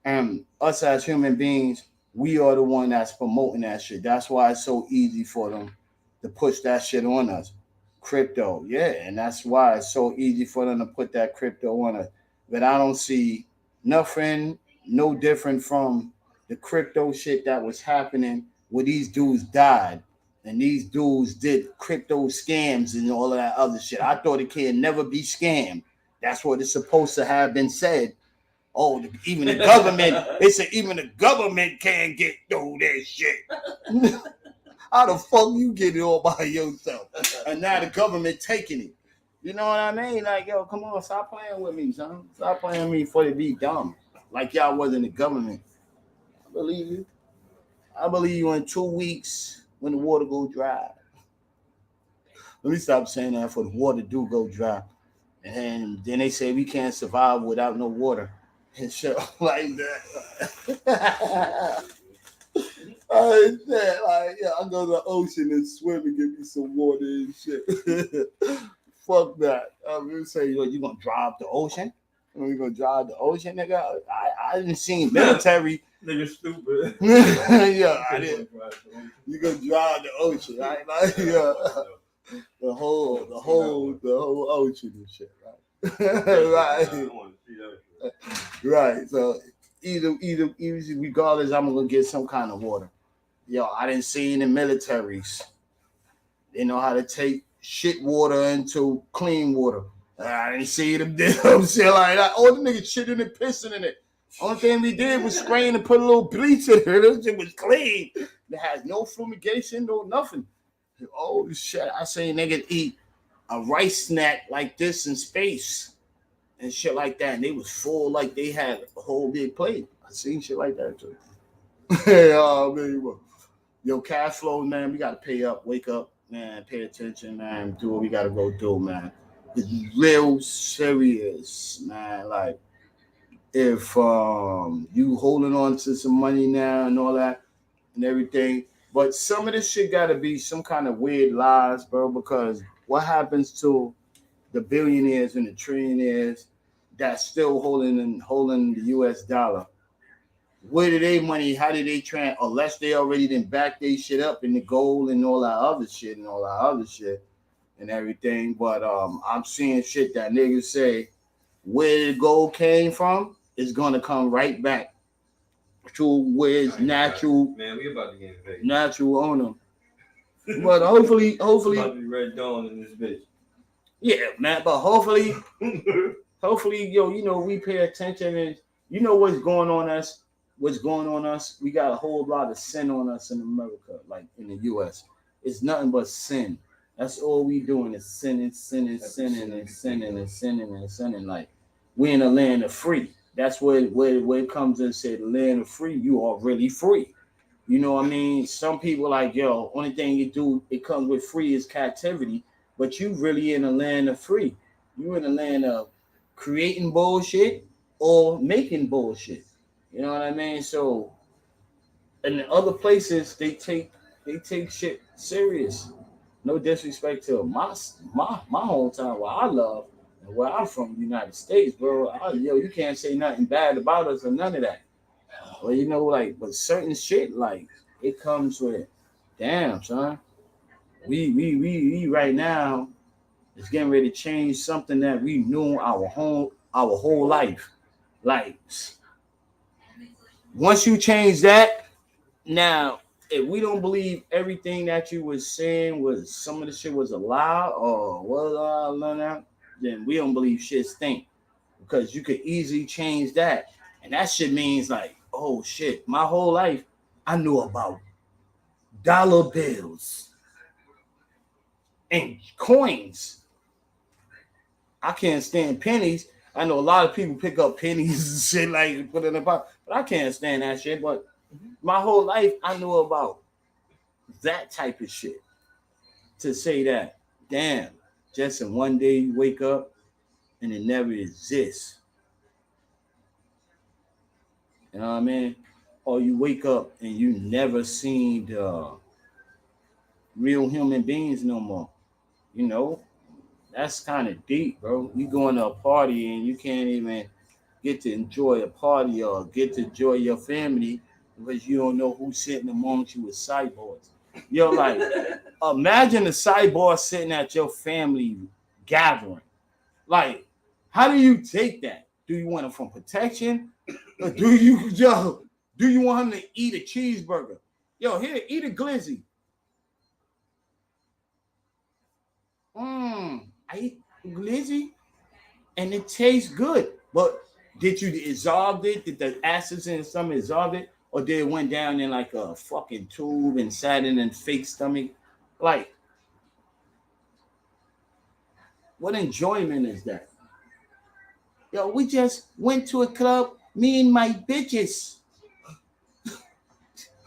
And us as human beings, we are the one that's promoting that shit. That's why it's so easy for them to push that shit on us. Crypto, yeah, and that's why it's so easy for them to put that crypto on us. But I don't see nothing no different from the crypto shit that was happening where these dudes died and these dudes did crypto scams and all of that other shit. I thought it can never be scammed. That's what it's supposed to have been said. Oh, even the government, they said even the government can't get through that shit. How the fuck you get it all by yourself? And now the government taking it. You know what I mean? Like, yo, come on, stop playing with me, son. Stop playing with me for to be dumb. Like y'all wasn't the government. I believe you. I believe you in 2 weeks when the water go dry. Let me stop saying that for the water do go dry. And then they say we can't survive without no water. And shit like that. I said, like, yeah, I go to the ocean and swim and get me some water and shit. Fuck that. I'm gonna say, yo, you gonna drive the ocean? You gonna drive the ocean, nigga? I didn't see military. Nigga stupid. Yeah, I didn't. You gonna drive the ocean, right? Like, yeah. The whole ocean and shit, right? Right. Right. So either regardless, I'm gonna get some kind of water. Yo, I didn't see in the militaries. They know how to take shit water into clean water. I didn't see them do shit like that. All the niggas shitting and pissing in it. Only thing we did was spraying and put a little bleach in it. This shit was clean. It has no fumigation, no nothing. Oh shit! I seen niggas eat a rice snack like this in space and shit like that, and they was full like they had a whole big plate. I seen shit like that too. Yeah, man. Yo, cash flow, man. We gotta pay up, wake up, man. Pay attention, man. Do what we gotta go do, man. It's real serious, man. Like if you holding on to some money now and all that and everything. But some of this shit got to be some kind of weird lies, bro, because what happens to the billionaires and the trillionaires that's still holding the U.S. dollar? Where do they money? How do they unless they already done back their shit up in the gold and all that other shit and everything. But I'm seeing shit that niggas say where the gold came from is going to come right back to where it's natural. Man, we about to get invaded. Natural owner. But hopefully about to be Red Dawn in this bitch. Yeah, man. But hopefully, yo, we pay attention and what's going on us. What's going on us? We got a whole lot of sin on us in America, like in the U.S. It's nothing but sin. That's all we doing is sinning, sinning, sinning, and sinning, and sinning, and sinning. Like we in a land of free. That's where it comes and say the land of free. You are really free. You know what I mean? Some people like, yo, only thing you do, it comes with free is captivity, but you really in a land of free. You in a land of creating bullshit or making bullshit. You know what I mean? So in other places they take shit serious. No disrespect to my hometown where I love and where I'm from, the United States, bro. You can't say nothing bad about us or none of that. Well, like, but certain shit, like, it comes with, damn, son. We right now is getting ready to change something that we knew our whole life. Like, once you change that, now, if we don't believe everything that you was saying was some of the shit was a lie or was then we don't believe shit stink because you could easily change that, and that shit means like, oh shit, my whole life I knew about dollar bills and coins. I can't stand pennies. I know a lot of people pick up pennies and shit like put it in a pocket, but I can't stand that shit. But my whole life I knew about that type of shit. To say that, damn, just in one day you wake up and it never exists. You know what I mean? Or you wake up and you never seen the real human beings no more. You know, that's kind of deep, bro. You going to a party and you can't even get to enjoy a party or get to enjoy your family because you don't know who's sitting amongst you with cyborgs. Yo, like, imagine a cyborg sitting at your family gathering. Like, how do you take that? Do you want him from protection? Or do you want him to eat a cheeseburger? Yo, here, eat a glizzy. I eat glizzy and it tastes good. But did you absorb it? Did the acids in stomach absorb it? Or did it went down in like a fucking tube and sat in a fake stomach? Like, what enjoyment is that? Yo, we just went to a club, me and my bitches.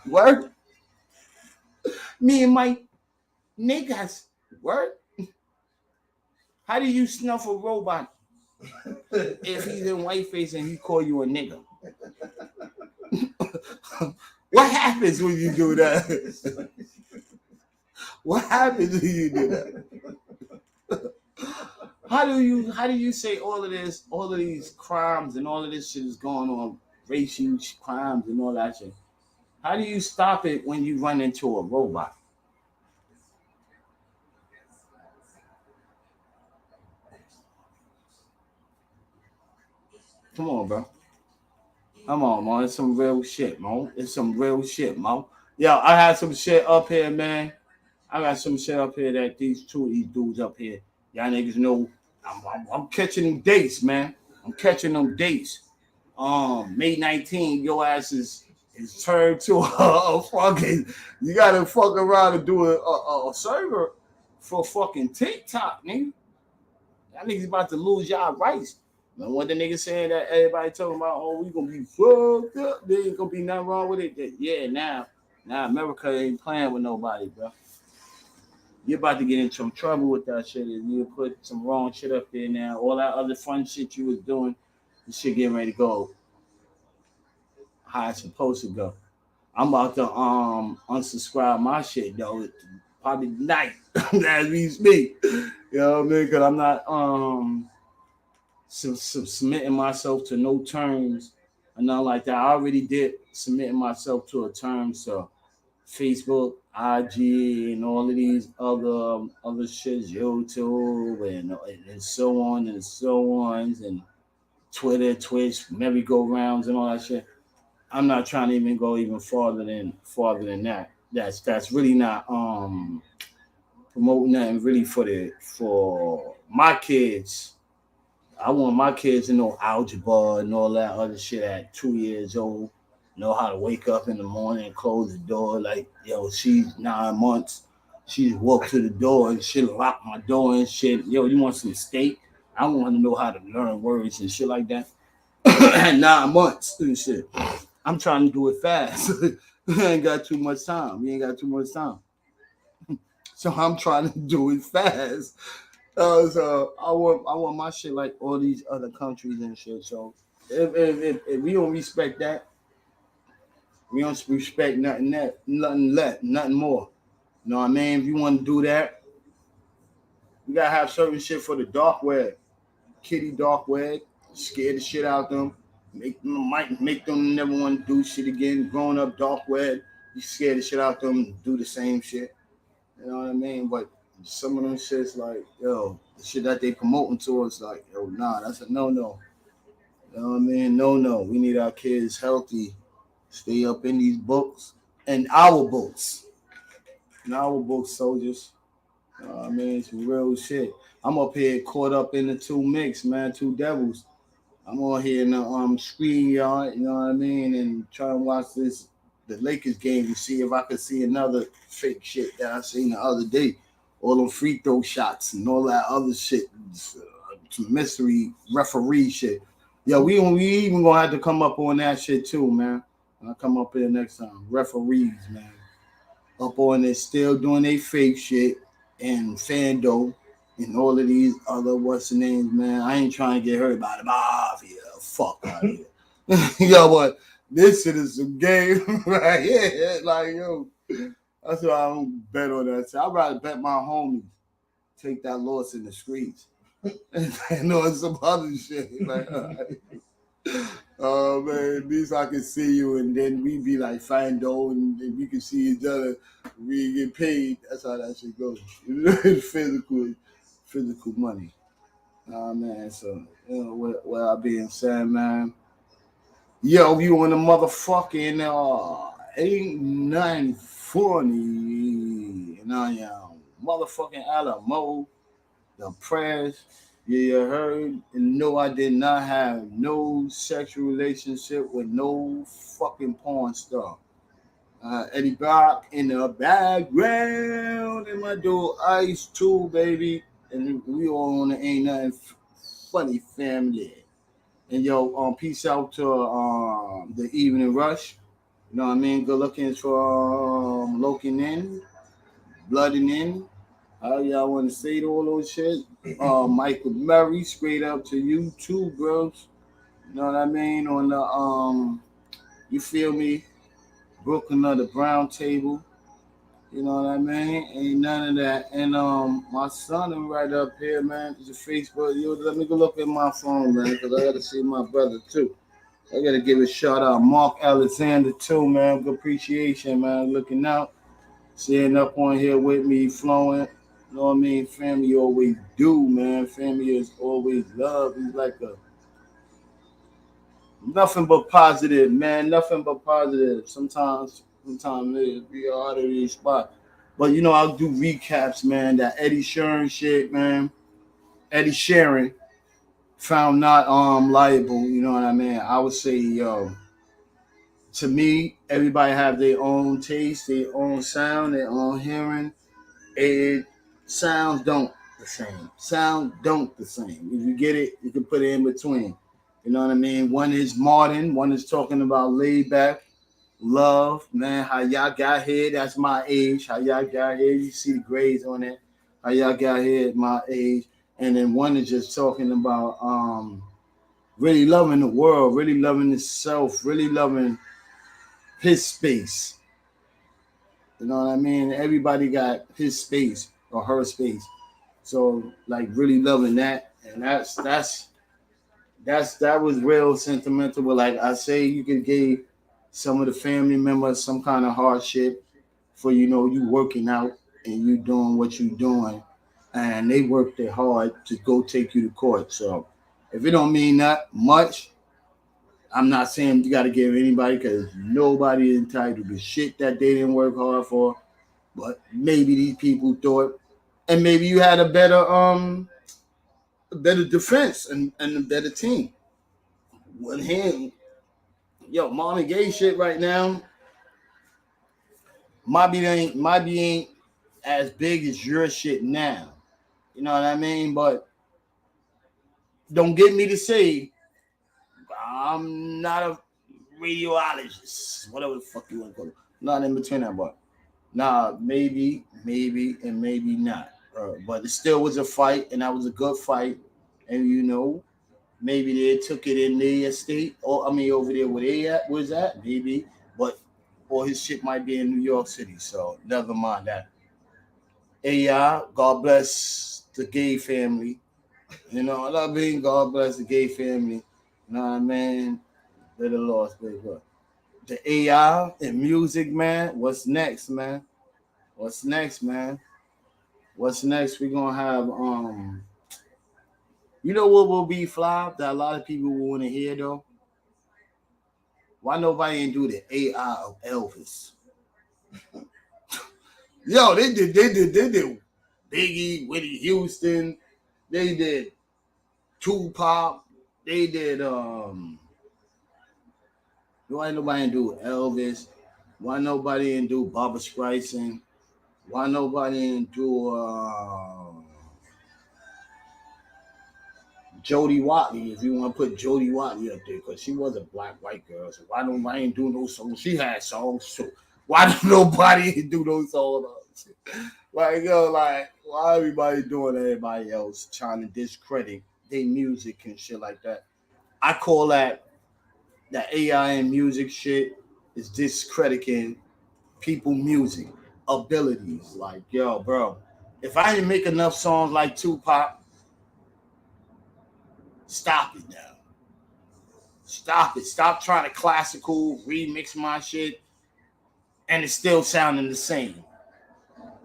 Word? Me and my niggas. Word? How do you snuff a robot if he's in whiteface and he call you a nigga? What happens when you do that? What happens when you do that? How do you say all of these crimes and all of this shit is going on, racial crimes and all that shit? How do you stop it when you run into a robot? Come on, bro. Come on, man. It's some real shit, man. It's some real shit, man. Yo, I had some shit up here, man. I got some shit up here that these dudes up here, y'all niggas know. I'm catching them dates, man. I'm catching them dates. May 19th, your ass is turned to a fucking. You gotta fuck around and do a server for fucking TikTok, nigga. Y'all niggas about to lose y'all rights. And what the nigga saying that everybody talking about, oh, we gonna be fucked up. There ain't gonna be nothing wrong with it. Yeah, now America ain't playing with nobody, bro. You're about to get in some trouble with that shit. And you put some wrong shit up there now. All that other fun shit you was doing, the shit getting ready to go how it's supposed to go. I'm about to unsubscribe my shit though. Probably tonight as we speak. You know what I mean? Because I'm not submitting myself to no terms and nothing like that. I already did submitting myself to a term, so Facebook, IG, and all of these other shits, YouTube, and so on and so on, and Twitter, Twitch, merry-go-rounds, and all that shit. I'm not trying to even go even farther than that. That's really not promoting nothing really for my kids. I want my kids to know algebra and all that other shit at 2 years old. Know how to wake up in the morning and close the door. Like, yo, she's 9 months. She just walk to the door and she'll lock my door and shit. Yo, you want some steak? I want to know how to learn words and shit like that. At 9 months and shit. I'm trying to do it fast. We ain't got too much time. We ain't got too much time. So I'm trying to do it fast. So I want my shit like all these other countries and shit. So if we don't respect that, we don't respect nothing less, nothing more. You know what I mean? If you want to do that, you gotta have certain shit for the dark web, kitty dark web, scare the shit out them, might make them never want to do shit again. Growing up dark web, you scare the shit out them, do the same shit. You know what I mean? But some of them shit's like, yo, the shit that they promoting to us, like, yo, nah, that's a no-no. You know what I mean? No. We need our kids healthy, stay up in these books and our books. And our books, soldiers. You know what I mean? It's real shit. I'm up here caught up in the two mix, man, two devils. I'm on here in the screen yard, you know what I mean, and trying to watch the Lakers game to see if I could see another fake shit that I seen the other day. All them free throw shots and all that other shit, some mystery referee shit. Yo, we even gonna have to come up on that shit too, man. When I come up here next time, referees, man, up on it, still doing they fake shit and Fednow and all of these other what's the names, man. I ain't trying to get hurt by the mafia. Fuck out of here. Yo, what? This shit is some game right here. Like, yo, that's why I don't bet on that shit. I'd rather bet my homies take that loss in the streets. And on some other shit. Like, oh man, at least I can see you and then we be like Fednow and we can see each other. We get paid. That's how that shit goes. Physical money. Man, so you know what I being said, man. Yo, you on the motherfucking ain't nothing funny. And I am motherfucking Alamo. The prayers. Yeah, you heard. And no, I did not have no sexual relationship with no fucking porn star. Eddie Brock in the background, and my dude Ice too, baby. And we all on the Ain't Nothing Funny family. And yo, peace out to the Evening Rush. You know what I mean? Good looking for looking in, blooding in. How y'all want to say all those shit? Michael Murray, straight up to you too, bros. You know what I mean? On the you feel me? Brooklyn of the Brown Table. You know what I mean? Ain't none of that. And my son is right up here, man. It's a Facebook. Yo, let me go look at my phone, man, because I gotta see my brother too. I gotta give a shout out, Mark Alexander too, man. Good appreciation, man. Looking out, sitting up on here with me, flowing. You know what I mean? Family always do, man. Family is always love. He's like a nothing but positive, man. Nothing but positive. Sometimes it be hard to reach spot. But you know, I'll do recaps, man. That Eddie Sheeran shit, man. Eddie Sheeran found not liable. You know what I mean? I would say, yo, to me, everybody have their own taste, their own sound, their own hearing. It sounds don't the same. Sound don't the same. If you get it, you can put it in between. You know what I mean? One is modern, one is talking about laid back, love, man. How y'all got here, that's my age. How y'all got here, you see the grades on it. How y'all got here at my age. And then one is just talking about really loving the world, really loving himself, really loving his space. You know what I mean? Everybody got his space or her space. So like really loving that. And that was real sentimental. But like I say, you could give some of the family members some kind of hardship for you working out and you doing what you doing, and they worked it hard to go take you to court. So if it don't mean that much, I'm not saying you got to give anybody because nobody is entitled to shit that they didn't work hard for. But maybe these people thought, and maybe you had a better a better defense and a better team. With him, yo, Marvin Gaye shit right now. Might be ain't as big as your shit now. You know what I mean? But don't get me to say I'm not a radiologist, whatever the fuck you want to call it. Not in between that, but nah, maybe, and maybe not. But it still was a fight, and that was a good fight. And maybe they took it in their state, or I mean, over there where they at was at, maybe. But or his shit might be in New York City, so never mind that. Hey, God bless the gay family. You know what I mean? God bless the gay family. You know what I mean? They're the lost, big good. The AI and music, man. What's next, man? What's next, man? What's next? We're gonna have you know what will be fly that a lot of people will want to hear though? Why nobody ain't do the AI of Elvis? Yo, they did Biggie, Whitney Houston, they did Tupac, they did why nobody ain't do Elvis? Why nobody ain't do Barbra Streisand? Why nobody ain't do Jodie Watley, if you want to put Jodie Watley up there, because she was a black white girl. So why nobody ain't do those songs? She had songs, so why don't nobody do those songs? Like, why everybody doing everybody else trying to discredit their music and shit like that? I call that AI and music shit is discrediting people music abilities. Like, yo, bro, if I didn't make enough songs like Tupac, stop it now. Stop it. Stop trying to classical remix my shit and it's still sounding the same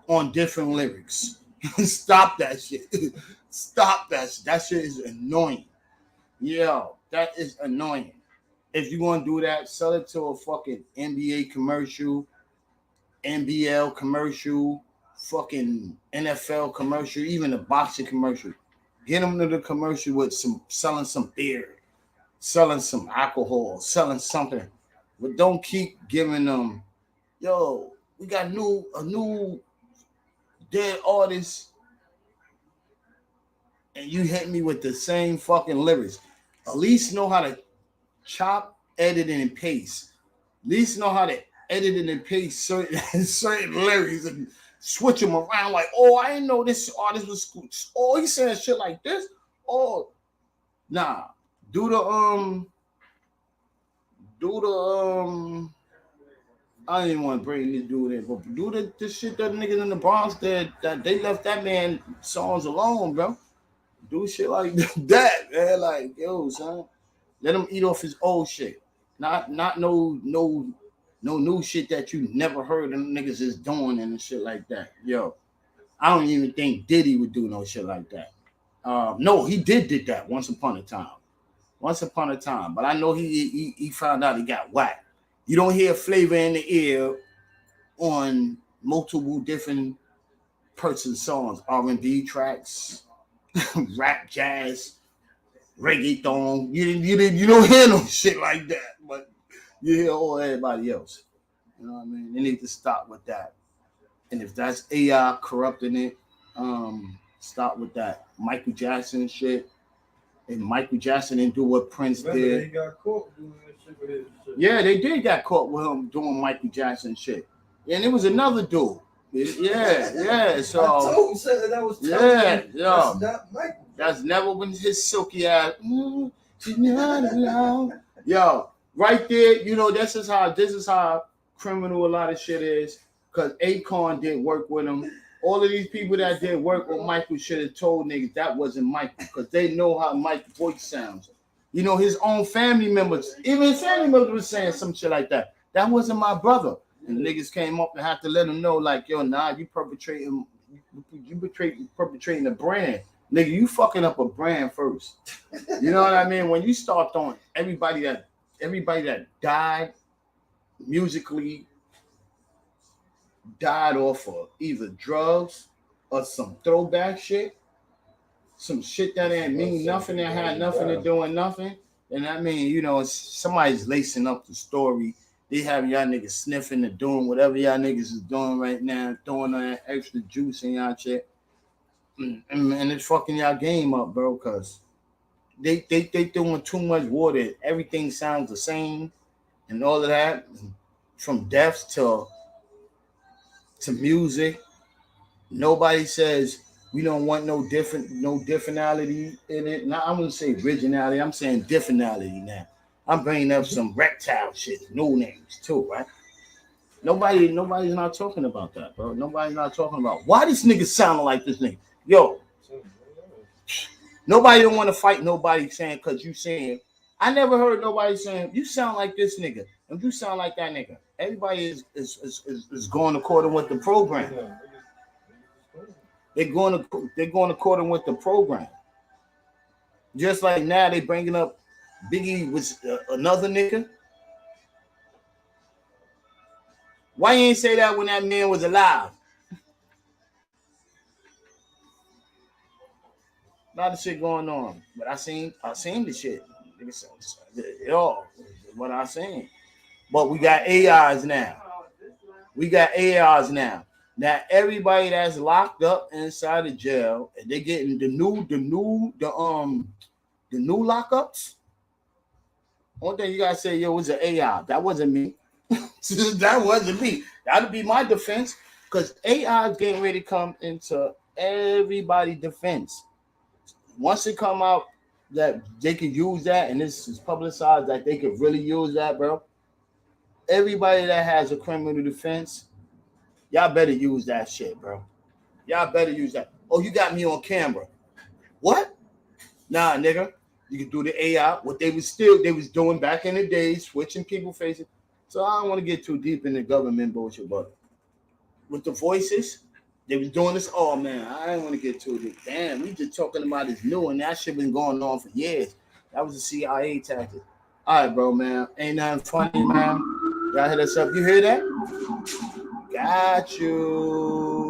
on different lyrics. Stop that shit. Stop that shit. That shit is annoying. Yo, that is annoying. If you want to do that, sell it to a fucking NBA commercial, NBL commercial, fucking NFL commercial, even a boxing commercial. Get them to the commercial with selling some beer, selling some alcohol, selling something. But don't keep giving them, yo, we got a new dead artist, and you hit me with the same fucking lyrics. At least know how to chop, edit, and paste. At least know how to edit and paste certain lyrics and switch them around. Like, oh, I didn't know this artist was. Oh, he's saying shit like this. Oh, nah. Do the I didn't want to bring this dude in, but do the shit that niggas in the Bronx did, that they left that man songs alone, bro. Do shit like that, man. Like, yo, son, let him eat off his old shit. Not no new shit that you never heard of niggas is doing and shit like that. Yo, I don't even think Diddy would do no shit like that. No, he did that once upon a time. Once upon a time, but I know he found out he got whacked. You don't hear Flavor in the Ear on multiple different person songs, R&B tracks, rap, jazz, reggaeton. You don't hear no shit like that, but you hear all everybody else. You know what I mean? They need to stop with that. And if that's AI corrupting it, stop with that. Michael Jackson shit. And Michael Jackson didn't do what Prince did. They got caught doing that shit with his shit. Yeah, they did got caught with him doing Michael Jackson shit. And it was another dude. Yeah. So I told you said that was yeah. That's not Michael. That's never been his silky ass. She's not alone. Yo, right there, this is how criminal a lot of shit is. Cause Akon did work with him. All of these people that did work with Michael should have told niggas that wasn't Michael, because they know how Mike's voice sounds. His own family members, even his family members were saying some shit like that. That wasn't my brother. And niggas came up and had to let him know, like, yo, nah, you perpetrating the brand. Nigga, you fucking up a brand first. You know what I mean? When you start throwing everybody that died musically, died off of either drugs or some throwback shit, some shit that ain't mean nothing, that had nothing to do with nothing, then I mean, you know, somebody's lacing up the story. They have y'all niggas sniffing and doing whatever y'all niggas is doing right now, throwing that extra juice in y'all shit. And it's fucking y'all game up, bro, because they doing too much water. Everything sounds the same and all of that. From deaths to music. Nobody says we don't want no differentality in it. Now I'm gonna say originality. I'm saying differentality now. I'm bringing up some reptile shit, no names too, right? Nobody's not talking about that, bro. Nobody's not talking about why this nigga sounding like this nigga. Yo, nobody don't want to fight nobody saying because you saying. I never heard nobody saying you sound like this nigga and you sound like that nigga. Everybody is going according with the program. They're going according with the program. Just like now they bringing up Biggie was another nigga. Why you ain't say that when that man was alive? A lot of shit going on, but I seen the shit. Yo, what I seen. But we got AIs now. Now everybody that's locked up inside of jail, and they getting the new lockups. One thing you gotta say, yo, it was an AI. That wasn't me. That wasn't me. That'd be my defense, because AI is getting ready to come into everybody's defense. Once it come out that they could use that, and this is publicized that they could really use that, bro. Everybody that has a criminal defense, y'all better use that shit, bro. Y'all better use that. Oh, you got me on camera. What? Nah, nigga. You can do the AI. What they was doing back in the day, switching people faces. So I don't want to get too deep in the government bullshit, but with the voices, they was doing this. Oh man, I didn't want to get too deep. Damn, we just talking about this new, and that shit been going on for years. That was a CIA tactic. All right, bro, man. Ain't nothing funny, man. Y'all hit us up. You hear that? Got you.